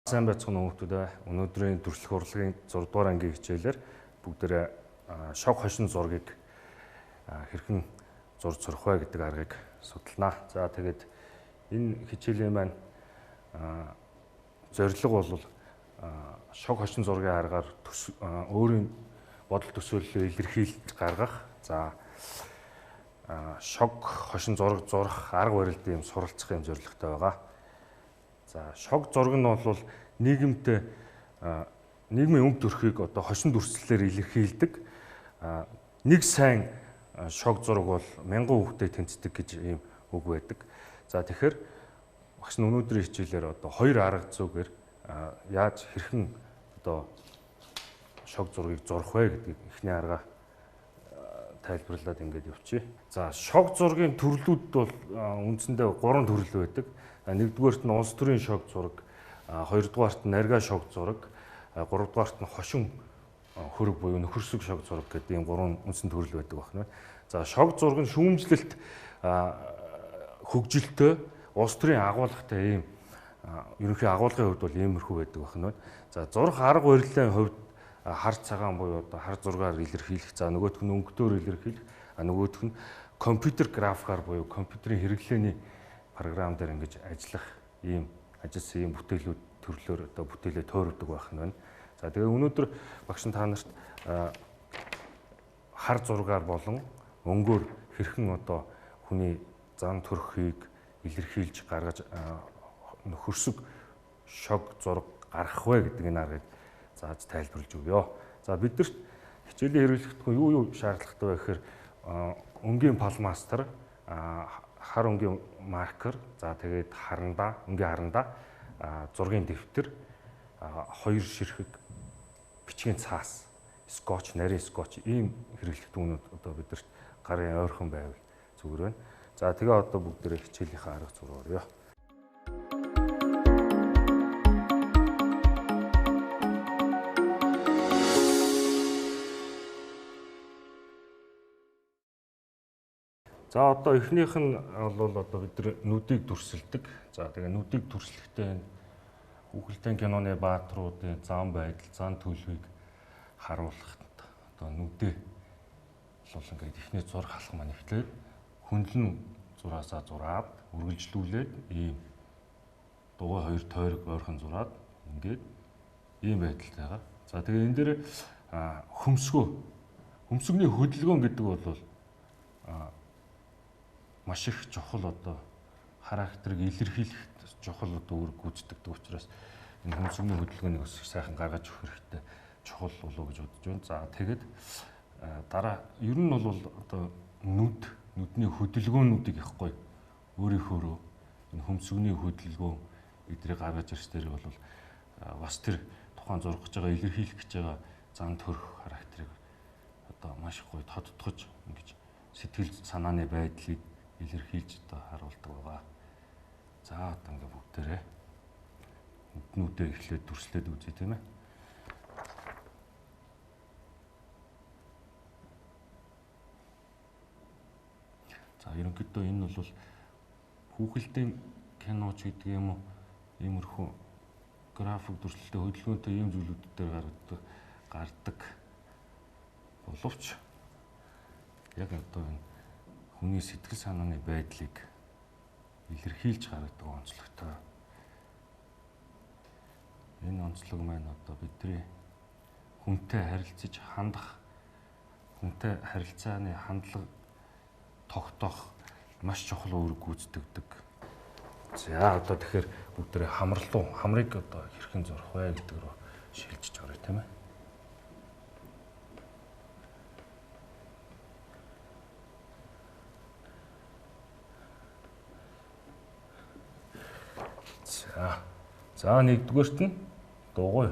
Сайн байцгаана уу хүмүүстээ. Өнөөдрийн төрөлх урлагийн 6 дугаар ангийн хичээлээр бүгдээрээ шог хошин зургийг хэрхэн зурж сурах вэ гэдэг аргыг судалнаа. За тэгээд энэ хичээлийн маань зорилго бол шог хошин зургийн аргаар өөрийн бодол төсөөллөө илэрхийлж гаргах. За шог хошин зураг зурах арга барилд юм суралцах юм зорилготой байгаа. За шог зураг нь бол нийгэмтэй нийгмийн өмд төрхийг одоо хошин дүрслэлээр илэрхийлдэг. Нэг сайн шог зураг бол мянган хүүхдэд тэнцдэг гэж ийм үг байдаг. За тэгэхээр багш нь өнөөдрийн хичээлээр одоо хоёр арга зүйгээр яаж хэрхэн одоо шог зургийг зурах вэ гэдэг эхний арга тайлбарлаад ингээд явчих. За шог зургийн төрлүүд бол үндсэндээ 3 төрөл байдаг. Нэгдүгээрт нь улс төрийн шог зураг, хоёрдугаарт нь нарга шог зураг, гуравдугаарт нь хошин хөрөг буюу нөхөрсөг шог зураг гэдэг ийм 3 үндсэн төрөл байдаг байна. За шог зураг нь шүүмжлэлт хөгжилтэй улс төрийн агуулгатай ийм ерөнхий агуулгын хувьд бол иймэрхүү байдаг байна. За зурх арга барилын хувьд хар цагаан буюу одоо хар зургаар илэрхийлэх, за нөгөөх нь өнгөтөөр илэрхийлэх, нөгөөх нь компьютер графикаар буюу компьютерийн хэрэглээний програм дээр ингэж ажиллах ийм ажилласан ийм бүтээлүүд төрлөөр одоо бүтээлээ тойрдог байх нь байна. За тэгээ өнөөдөр багш та нарт хар зургаар болон өнгөөр хэрхэн одоо хүний зан төрхийг илэрхийлж гаргаж нөхөрсөг шог зураг гаргах вэ гэдэг энэ аргыг зааж тайлбарлаж өгье. За биднэрт хичээлийн хэрэглэхэд юу шаардлагатай вэ гэхээр өнгийн палмастер, хар өнгийн маркер, за тэгээд харандаа, өнгийн харандаа, зургийн дэвтэр, хоёр ширхэг бичгийн цаас, скотч, нарийн скотч ийм хэрэглэгдэхүүнүүд одоо бидэрт гарын ойрхон байвал зүгээр байна. За тэгээ одоо бүгдээрээ хичээлийнхээ арга зур орё. За одоо эхнийх нь бол одоо бид нүдийг дүрсэлдэг. За тэгээ нүдийг дүрслэхдээ хүүхэлдэйн киноны баатруудын зан байдал, зан төлөвийг харуулахад одоо нүдээ бол ингээд эхний зураг халах маань эхлээд хөндлөн зураасаа зураад үргэлжлүүлээд ийм дугуй хоёр тойрог ойрхон зураад ингээд ийм байдалтайгаа. За тэгээ энэ дээр хөмсгөний хөдөлгөөн гэдэг бол маш их чухал одоо характерыг илэрхийлэх чухал одоо үүрэг гүйцэтгэдэг учраас энэ хөмсгөний хөдөлгөөнийг бас сайхан гаргаж өгөх хэрэгтэй чухал болов гэж бодож байна. За тэгээд дараа ер нь бол одоо нүдний хөдөлгөөнүүдийг их гоё өөрийнхөөрөө энэ хөмсгөний хөдөлгөөн эдрийг гаргаж ирс дээр бол бас тэр тухайн зурх гэж байгаа илэрхийлэх гэж байгаа зан төрх характерыг одоо маш их гоё тодтогч ингэж сэтгэл санааны байдлыг илэрхийлж одоо харуулдаг байгаа. За одоо ингээ бүгдээрээ нүднүүдээ эхлээд дүрслээд үзье тийм ээ. За ерөнхийдөө энэ бол хүүхэлдэйн киноч гэдэг юм уу иймэрхүү график дүрслэлтэй хөдөлгөөнтэй ийм зүйлүүд дээр гардаг боловч яг одоо энэ хүний сэтгэл санааны байдлыг илэрхийлж гаргадаг онцлогтой. Энэ онцлог маань одоо бидний хүнтэй харилцаж хандах, хүнтэй харилцааны хандлага тогтоох маш чухал үүрэг гүйцэтгэдэг. За одоо тэгэхээр бүгдээ хамрыг одоо хэрхэн зурах вэ гэдэг рүү шилжиж орё тийм ээ. За нэгдүгээрт нь дугуй.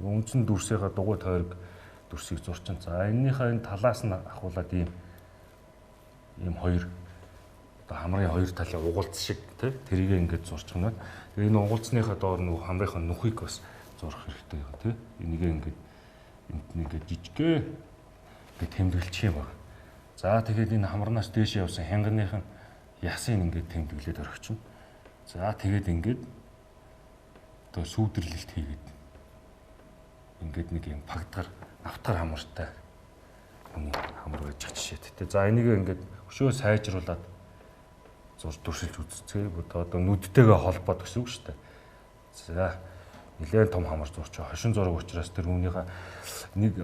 Үндсэн дүрсийнхаа дугуй тойрог дүрсийг зурчин. За энэнийхээ энэ талаас нь ахуулаад ийм хоёр одоо хамрын хоёр талын угуулц шиг тий тэрийг ингэж зурчих нь байна. Тэгээ энэ угуулцныхаа доор нөгөө хамрынхаа нүхийг бас зурах хэрэгтэй юм тий. Энийг ингэж ингээд жижигээ ингээд тэмдэглэж юм байна. За тэгээд энэ хамрнаас дээш явсан хянганых нь ясыг ингээд тэмдэглээд орхичихно. За тэгээд ингээд одоо сүүдэрлэлт хийгээд ингээд нэг юм пагдгаар автар хамартай хүний хамар байж жишээ. Тэ за энийг ингээд өшөө сайжруулад зурж дүрсэлж үзцгээе. Одоо нүдтэйгээ холбоод гэсэн үг шүү дээ. За нэлээд том хамар зурч хошин зураг учраас тэр хүнийхээ нэг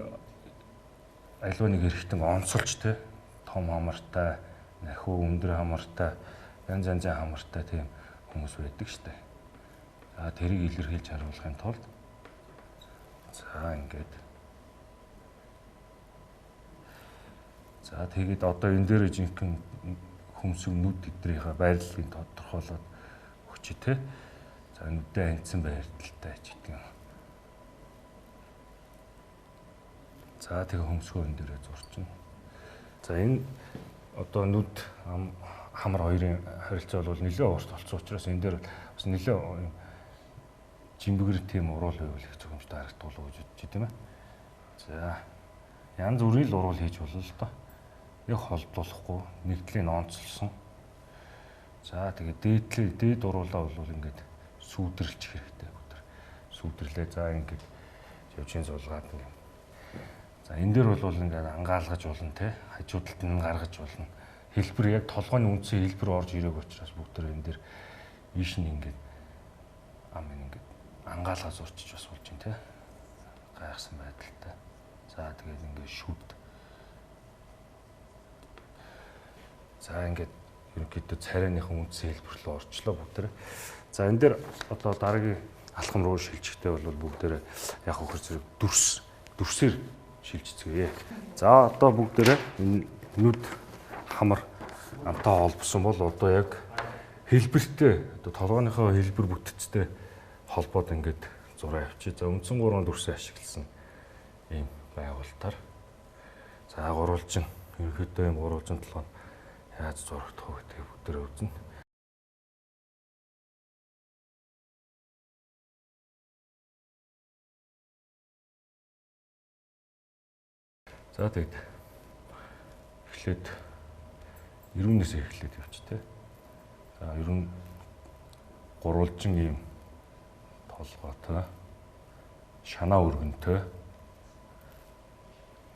аливаа нэг эрэхтэн онцолж тэ том хамартай, нахиу өндөр хамартай, янз янзын хамартай тийм хүмүүс байдаг шүү дээ. За тэрийг илэрхийлж харуулахын тулд за ингээд за тэгээд одоо энэ дээр жинхэнэ хүмсэг нүд эдрийнхээ байрлалыг тодорхойлоод өгч тэ. За нүдээ хандсан байрталтай ч гэдэг юм. За тэгээ хөмсгөө энэ дээрээ зурчна. За энэ одоо нүд хамар хоёрын харилцаа бол нэлээд урт болсон учраас энэ дээр бас нэлээд жимбгэр тийм уруул байвал их зөвхөмжтэй харагдуулах гэж бодож тийм ээ. За янз бүрийн л уруул хийж болно л доо. Нэг холбуулахгүй нэгдлийн онцлсон. За тэгээ дээд уруулаа бол ингээд сүүдэрлж хэрэгтэй бүгд. Сүүдэрлээ за ингээд явжин суулгаад ингээд. За энэ дээр бол ингээд ангаалгаж болно те. Хажуудалд нь гаргаж болно. Хэлбэр яг толгойн үндсэн хэлбэр орж ирээг учраас бүгд энэ дээр ийш нь ингээд ингээд ангаалгаа зурчиж бас болж байна те. Гайхсан байдалтай. За тэгээд ингээд шүд. За ингээд ерөнхийдөө царайныхан үндсэн хэлбэр рүү орчлоо бүгд. За энэ дээр одоо дараагийн алхам руу шилжихдээ бол бүгд яг хөр зэрэг дүрсээр шилжицгээе. За одоо бүгд энэ нүд хамар амтаа холбосон бол одоо яг хэлбэртэй одоо толгойнхоо хэлбэр бүтцтэй холбоод ингээд зураа авчи. За үндсэн 3 дүрсээ ашигласан ийм байгуулалтаар за гурвалжин ерөнхийдөө ийм гурвалжин толгой яаж зурагдах вэ гэдэг бүгдээ үзнэ. За тэгээд эхлээд ерүүнээс эхлээд явчих те. За ерүүн гурвалжин ийм толгойтой шанаа өргөнтэй.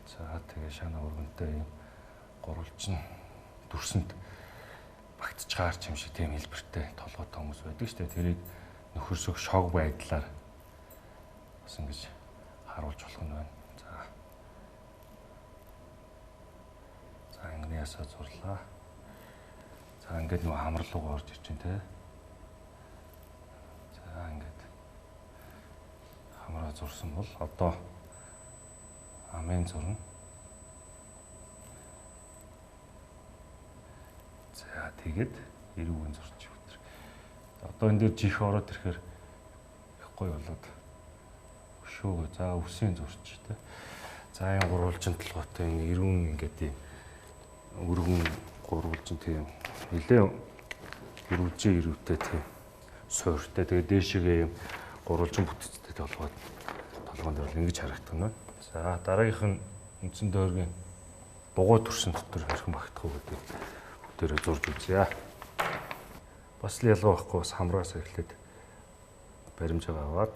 За тэгээ шанаа өргөнтэй ийм гурвалжин дүрсэнд багтж гаарч юм шиг тийм хэлбэртэй толгойтой хүмүүс байдаг шүү дээ. Тэрийг нөхөрсөх шог байдлаар бас ингэж харуулж болох нь байна. За ангиасаа зурлаа. За ингээд нөгөө хамар руу орж ирж байна те. За ингээд хамраа зурсан бол одоо амын зурна. За тэгээд эрүүгийн зурч өтер. Одоо энэ дээр жих ороод ирэхээр их гоё болоод өшөөгөө за үсийн зурч те. За энэ гурвалжин толгойтой энэ эрүүн ингээд ийм өргөн гурвалжин тийм нэлээ эрүүжээ эрүүтэй тийм суурьтай. Тэгээд дээшээгээ ийм гурвалжин бүтцтэй толгойн дээр бол ингэж харагдах нь. За дараагийнх нь үндсэн дойргийн дугуй төрсөн дотор хэрхэн багтах вэ гэдэг бүтээрээ зурж үзье. Бас л ялгаа байхгүй бас хамраас эхлээд баримжаа аваад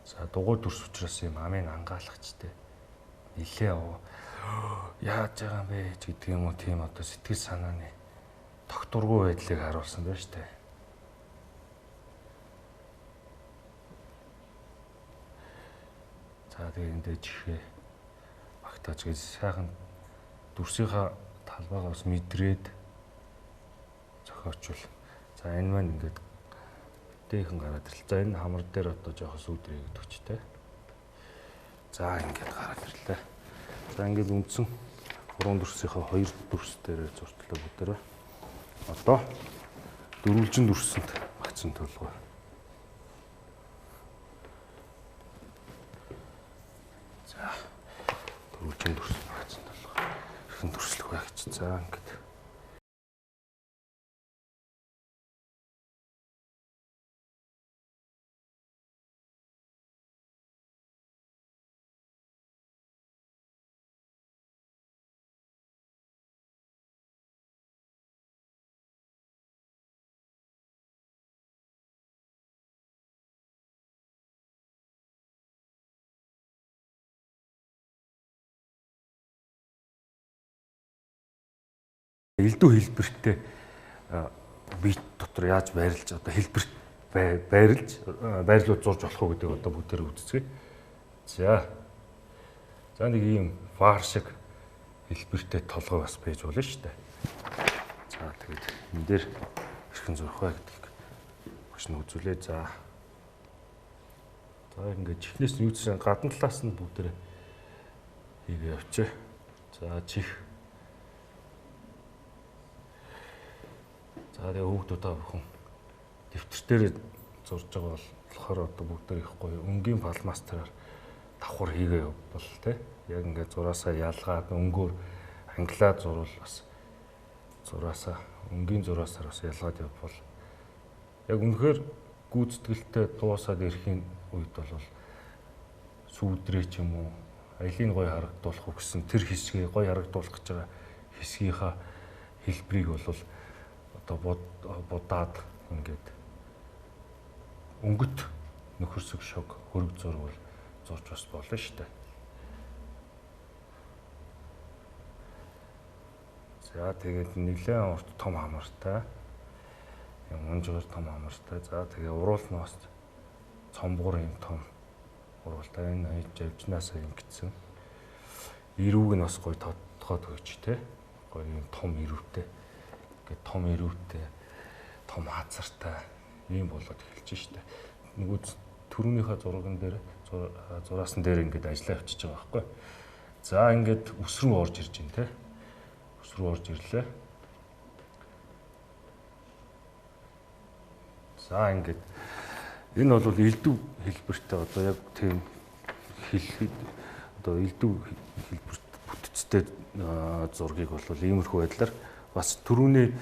за дугуй дүрс учраас юм амын ангаалгачтай нилээ яаж байгаа юм бэ гэдэг юм уу тийм одоо сэтгэл санааны тогтургүй байдлыг харуулсан байна шүү дээ. За тэгээ энэ дэ чихээ багтааж гэж сайхан дүрсийнхаа талбайгаа бас мэдрээд зохиочвол за энэ маань ингээд дээхэн гараад ирлээ. За энэ хамар дээр одоо жоохон сүүдрээгээд өчтэй. За ингээд гараад ирлээ. За ингээд үндсэн 3 дүрсийнхаа 2 дүрс дээр зуртлаа бүгдээрээ. Одоо дөрвөлжин дүрсэнд багцсан толгой. За дөрвөлжин дүрсэнд багцсан толгой. Хэрхэн дүрслэх вэ гэж. За ингээд элдв хэлбэртэй бит дотор яаж байрлаж одоо хэлбэрт байрлуулж зурж болох уу гэдэг одоо бүгдээр үзцгээе. За нэг ийм фар шиг хэлбэртэй толгой бас байж болно шүү дээ. За тэгээд энэ дээр хэрхэн зурх вэ гэдгийг багш нь үзүүлээ. За ингээд чихнээс нь үүссэн гадна талаас нь бүгдээр хийгээ явчих. За чих. За тэгээ хүүхдүүдээ бүхэн дэвтэр дээр зурж байгаа болохоор одоо бүгдээр их гоё өнгийн палмастраар давхар хийгээ явбал тий. Яг ингээд зураасаа ялгаад өнгөөр англиад зурвал бас зураасаа өнгийн зураасаар бас ялгаад явбал яг үнэхээр гүйцэтгэлтэй дуусаад ирэхийн үед бол сүүдрээ ч юм уу аялыг гоё харагдуулах гэсэн тэр хэсгийг гоё харагдуулах гэж байгаа хэсгийнхаа хэлбэрийг бол одоо будаад ингээд өнгөт нөхөрсөг шог хөрөг зурвал зурж бас болно шүү дээ. За тэгээд нэлээд урт том хамартай. Унжгаар том хамартай. За тэгээ уруул нь бас цомбуур юм том уруултай. Энэ живжнаас ингэсэн. Ирүүг нь бас гоё тодтоход өгч тэ. Гоё юм том ирүүтэй. Ингээд том ирүүтэй, том хазартай ийм болоод эхэлж штэ. Нөгөө төрөөнийхөө зурган дээр зураасан дээр ингээд ажиллаа явчихж байгаа байхгүй. За ингээд өс рүү орж ирж байна тэ. Өс рүү орж ирлээ. За ингээд энэ бол элдв хэлбэртэй одоо яг тийм одоо элдв хэлбэрт бүтцтэй зургийг бол иймэрхүү байдлаар бас түрүүний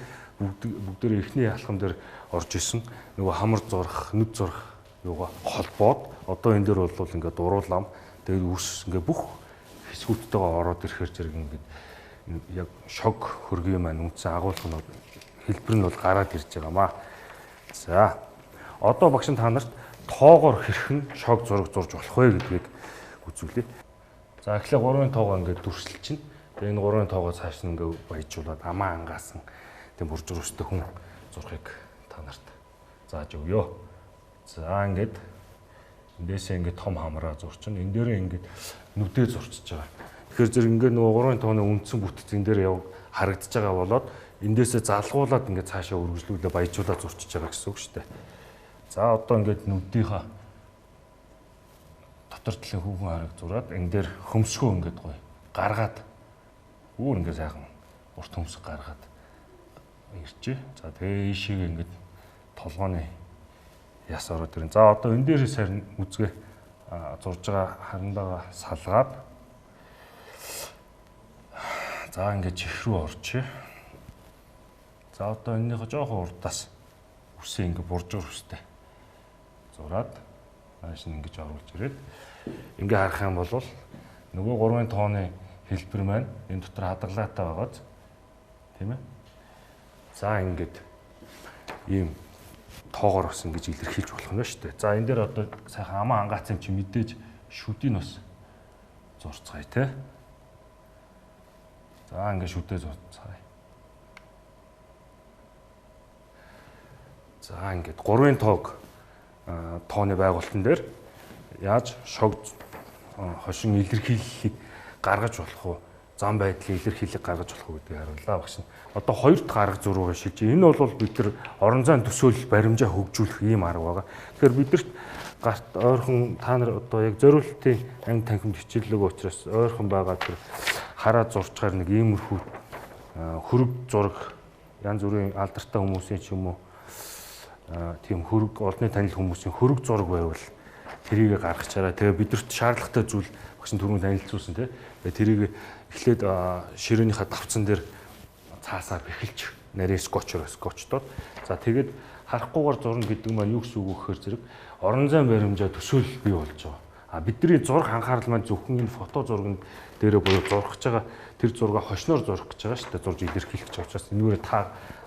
бүгдээ эхний алхам дээр орж исэн нөгөө хамар зурх, нүд зурх юугаа холбоод одоо энэ дээр бол ингээд уруулам тэгээд үс ингээд бүх хэсгүүдтэйгээ ороод ирэхээр зэрэг ингээд яг шог хөргийн маань үндсэн агуулгын хэлбэр нь бол гараад ирж байгаамаа. За одоо багш та нарт тоогоор хэрхэн шог зураг зурж болох вэ гэдгийг үзүүлье. За эхлээ 3-ын тоогоо ингээд дүрслэл чинь. Тэгээ энэ 3-ын тоогоо цааш нь ингээд баяжуулаад амаа ангаасан тийм буржур өстэй хүн зурхыг та нарт зааж өгье. За ингээд эндээсээ ингээд том хамраа зурчин. Энэ дээрээ ингээд нүдээ зурчиж байгаа. Тэгэхээр зэрэг ингээд нөгөө 3-ын тооны үндсэн бүтэц энэ дээр яв харагдаж байгаа болоод эндээсээ залгуулад ингээд цаашаа үргэлжлүүлээ баяжуулаад зурчиж байгаа гэсэн үг шүү дээ. За одоо ингээд нүдийнхаа дотор талын хүүхэн хараг зураад энэ дээр хөмсгөө ингээд гоё гаргаад өөр ингээд сайхан урт хөмсг гаргаад ирчээ. За тэгээ ийшийг ингээд толгооны яс ороод ирэн. За одоо энэ дээрээс харин үзгээ зурж байгаа харандаага салгаад за ингээд чих рүү орчээ. За одоо энэнийхээ жоохон урдаас үсээ ингээд буржуур үстэй зураад нааш нь ингэж оруулж ирээд ингээ харах юм бол нөгөө 3-ын тооны хэлбэр маань энэ дотор хадгалаатай байгаад тийм ээ. За ингээд ийм тоогоор бас ингэж илэрхийлж болох нь шүү дээ. За энэ дээр одоо сайхан амаа ангаацсан чи мэдээж шүдийг бас зурцгаая те. За ингээд шүдээ зурцгаая. За ингээд 3-ын тоог тооны байгуулалтан дээр яаж шог хошин илэрхийллийг гаргаж болох уу? Зам байдлын илэрхийллийг гаргаж болох уу гэдгийг харууллаа багш нь. Одоо 2 дахь арга зуруугаа шилжиж. Энэ бол бид нар орон зайн төсөөлөл баримжаа хөгжүүлэх ийм арга байгаа. Тэгэхээр бидэрт гарт ойрхон та нар одоо яг зориултын анги танхимд хичээллэг учраас ойрхон байгаа тэр хараа зурчгаар нэг иймэрхүү хөрөг зураг янз бүрийн алдартай хүмүүсийн ч юм уу тийм хөрөг олонний танил хүмүүсийн хөрөг зураг байвал тэрийг гаргачаараа. Тэгээ бидэрт шаардлагатай зүйл багш түрүүн танилцуулсан тий. Тэгээ тэрийг эхлээд ширээнийхээ давцсан дээр цаасаар бэхэлж нарийн скотчдод. За тэгээд харахгүйгээр зурна гэдэг маань юу гэсэн үг вэ гэхээр зэрэг орон зайн баримжаа төсөөлөл бий болж байгаа. А бидний зураг анхаарал маань зөвхөн энэ фото зурганд дээрээ буюу зурхаж байгаа тэр зургаа хошноор зурх гэж байгаа шүү дээ. Зурж илэрхийлэх гэж учраас энүүрээ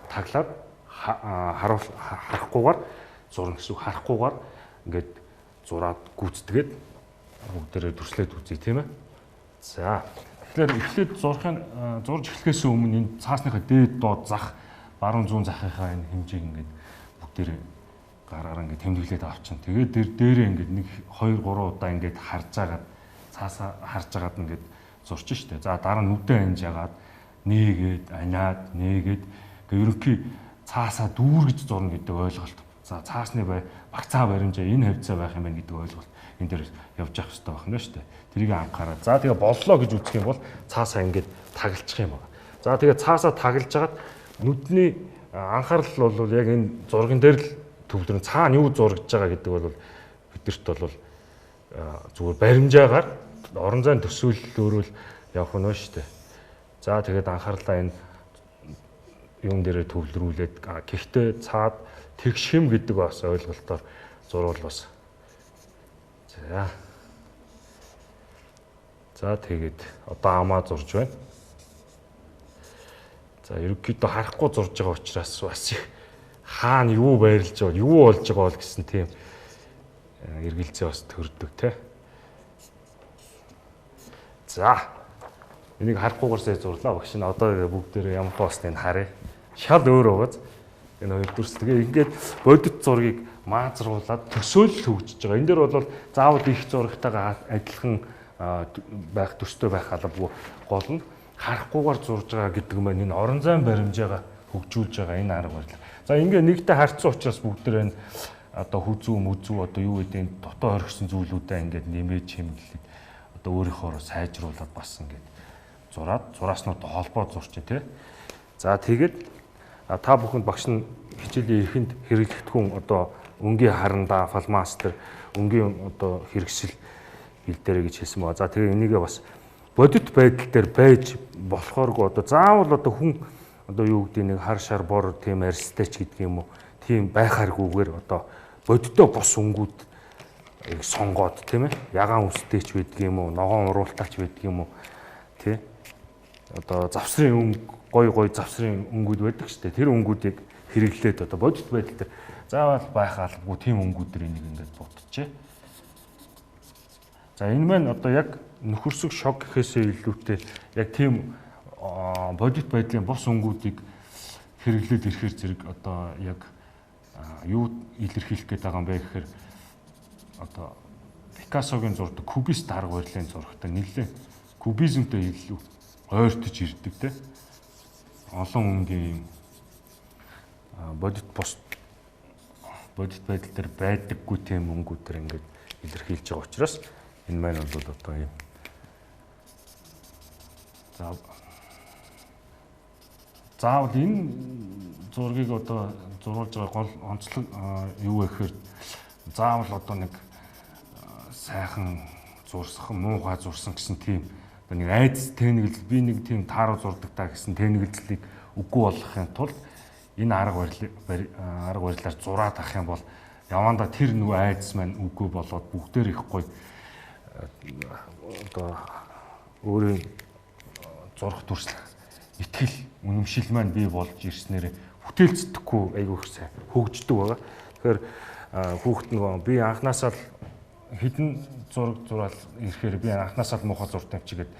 таглаад харахгүйгээр зурна гэсэн үг. Харахгүйгээр ингээд зураад гүйцэтгээд бүгдээрээ дүрслээд үзье тийм ээ. За Тэгэхээр эхлээд зурж эхлэхээс өмнө энэ цаасныхаа дээд доод зах баруун зүүн захынхаа энэ хэмжээг ингээд бүгдээр гараараа ингээд тэмдэглээд авчин. Тэгээд дээрээ ингээд 1 2 3 удаа ингээд харж цаасаа харж агаад ингээд зурч штэ. За дараа нь нүдэ анж агаад нээгээд аниад нээгээд ерөнхий цаасаа дүүргэж зурна гэдэг ойлголт. За цаасны багцаа баримжаа энэ хавцаа байх юм байна гэдэг ойлголт энэ дээр явж явах хэрэгтэй байна шүү дээ. Тэрийг анхаараа. За тэгээ боллоо гэж үзэх юм бол цаасаа ингээд таглчих юм байна. За тэгээ цаасаа таглаж агаад нүдний анхаарал бол яг энэ зурган дээр л төвлөрөн цаана юу зургаж байгаа гэдэг бол бидэрт бол зүгээр баримжаагаар орон зайн төсөөллөөрөө явах нь шүү дээ. За тэгээд анхаарлаа энэ юм дээрээ төвлөрүүлээд гэхдээ цаад тэгшим гэдэг бас ойлголтоор зурвал бас. За тэгээд одоо амаа зурж байна. За ерөнхийдөө харахгүй зурж байгаа учраас бас их хаана юу байрлаж байгаа, юу болж байгаа бол гэсэн тийм эргэлзээ бас төрдөг те. За энийг харахгүйгээр сая зурлаа багш нь одоо бүгдээрээ ямар хоосныг харъя. Шал өөр уугааз энэ хоёр дүрс тэгээ ингээд бодит зургийг маазруулаад төсөөлөл хөгжиж байгаа. Энэ дээр бол заавал их зурагтайгаа адилхан байх төстэй байх албагүй гол нь харахгүйгээр зурж байгаа гэдэг нь энэ орон зайн баримжаагаа хөгжүүлж байгаа энэ арга барил. За ингээд нэгтэй харьцсан учраас бүгдээр энэ одоо хүзүү мүзүү одоо юу гэдэг энэ дотоо орхисон зүйлүүдээ ингээд нэмээд чимэглээд одоо өөрийнхөө сайжруулад бас ингээд зураас нь одоо холбоо зурчин тий. За тэгээд та бүхэнд багш нь хичээлийн эхэнд хэрэглэх хүн одоо өнгийн харандаа, фалмастер, өнгийн одоо хэрэгсэл хэл дээр гэж хэлсэн байна. За тэгээ энийгээ бас бодит байдал дээр байж болохооргүй одоо заавал одоо хүн одоо юу гэдэг нэг хар шар бор тийм арьстай ч гэдэг юм уу тийм байхааргүйгээр одоо бодиттой бос өнгүүд сонгоод тийм ээ ягаан үстэй ч байдаг юм уу ногоон уруултаач байдаг юм уу тий одоо завсрын гой завсрын өнгүүд байдаг шүү дээ. Тэр өнгүүдийг хэрэглээд одоо бодит байдал дээр заавал байх албагүй тийм өнгүүдэр энийг ингээд бутчихъя. За энэ маань одоо яг нөхөрсөг шок гэхээсээ илүүтэй яг тийм бодит байдлын бос өнгүүдийг хэрэглээд ирэхээр зэрэг одоо яг юу илэрхийлэх гээд байгаа юм бэ гэхээр одоо Пикассогийн зурдаг кубист арга барилын зурагтай нэлээд кубизмтэй илүү ойртож ирдэг те. Олон өнгийн бодит байдал дээр байдаггүй тийм өнгүүдээр ингээд илэрхийлж байгаа учраас энэ маань бол одоо юм. Заавал энэ зургийг одоо зурулж байгаа гол онцлог юу вэ гэхээр заавал одоо нэг сайхан зурсан, муухай зурсан гэсэн тийм нэг айдас тэнэглэл би нэг тийм тааруу зурдаг та гэсэн тэнэглэлийг үгүй болгохын тулд энэ арга барилаар зураад авах юм бол явандаа тэр нөгөө айдас маань үгүй болоод бүгдээр их гоё одоо өөрийн зурх төрслөх итгэл үнэмшил маань бий болж ирснээр бүтээлцдэхгүй айгүй их сайн хөгждөг байгаа. Тэгэхээр хүүхэд нөгөө би анханасаа л хідэн зураг зураал ирэхээр би анханасаа л муухай зурд тавьчихгээд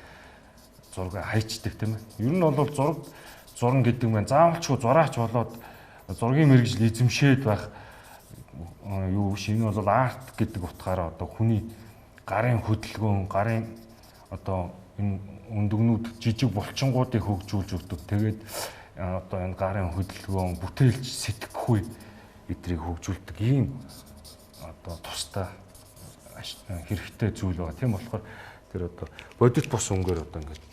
зураг хайчдаг тийм ээ. Ер нь бол зурна гэдэг нь заавалчгүй зураач болоод зургийн мэрэгжил эзэмшээд байх юу биш. Энэ бол арт гэдэг утгаараа одоо хүний гарын хөдөлгөөн, гарын одоо энэ өндөгнүүд жижиг булчингуудыг хөгжүүлж өгдөг. Тэгээд одоо энэ гарын хөдөлгөөн, бүтээлч сэтгэхгүй эдрийг хөгжүүлдэг ийм одоо тустай хэрэгтэй зүйл байгаа. Тийм болохоор тэр одоо бодит бус өнгөөр одоо ингээд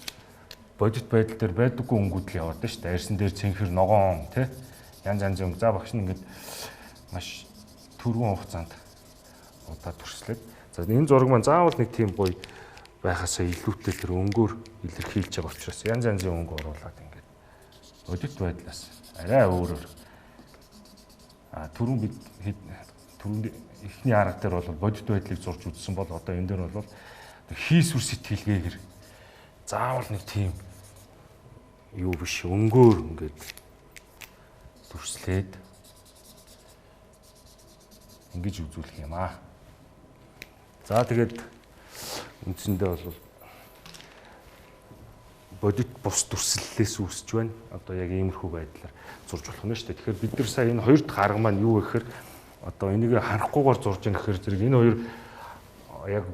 бодит байдал дээр байдаггүй өнгүүд л яваад байна шүү дээ. Арьсан дээр цэнхэр ногоон тий янз янзын өнгө. За багш нь ингээд маш түргэн хугацаанд удаа төрслээд. За энэ зураг маань заавал нэг тийм гоё байхасаа илүүтэй тэр өнгөөр илэрхийлж байгаа учраас янз янзын өнгө оруулаад ингээд бодит байдлаас арай өөрөөр түрүүн бид түрүүн эхний арга дээр бол бодит байдлыг зурж үзсэн бол одоо энэ дээр бол хийсвэр сэтгэлгээгээр заавал нэг тийм юу биш өнгөөр ингээд төрслээд ингэж үзүүлэх юм аа. За тэгээд үндсэндээ бол бодит бус дүрслэлээс үүсэж байна. Одоо яг иймэрхүү байдлаар зурж болох нь шүү дээ. Тэгэхээр бид нар сая энэ хоёр дахь арга маань юу гэхээр одоо энийг харахгүйгээр зурж яах гэхээр зэрэг энэ хоёр яг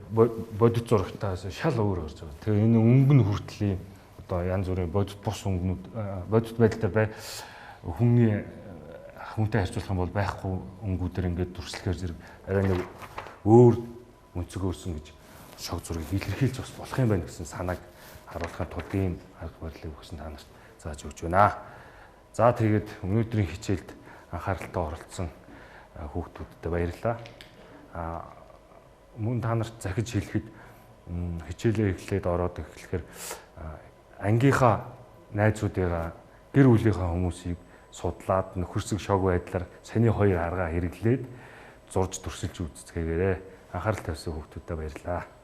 бодит зурагтаас шал өөр орж байгаа. Тэгээ энэ өнгөн хүртлийн одоо янз бүрийн бодит бус өнгөнүүд бодит байдлаар хүнтэй харьцуулах юм бол байхгүй өнгүүдээр ингээд дүрслэхээр зэрэг арай нэг өөр өнцөг өөрсөн гэж шог зургийг илэрхийлж бас болох юм байна гэсэн санааг харуулахын тулд ийм арга барилыг өгсөн та нарт зааж өгч байна. За тэгээд өнөөдрийн хичээлд анхааралтай оролцсон хүүхдүүдтэй баярлалаа. Мөн та нарт захиж хэлэхэд хичээлээ эхлээд ороод эхлэхээр ангийнхаа найзуудыгаа гэр бүлийнхаа хүмүүсийг судлаад нөхөрсөг шог байдлаар саний хоёр аргаа хэрэглээд зурж дүрсэлж үзцгээгээрэй. Анхаарал тавьсан хүүхдүүдэд баярлалаа.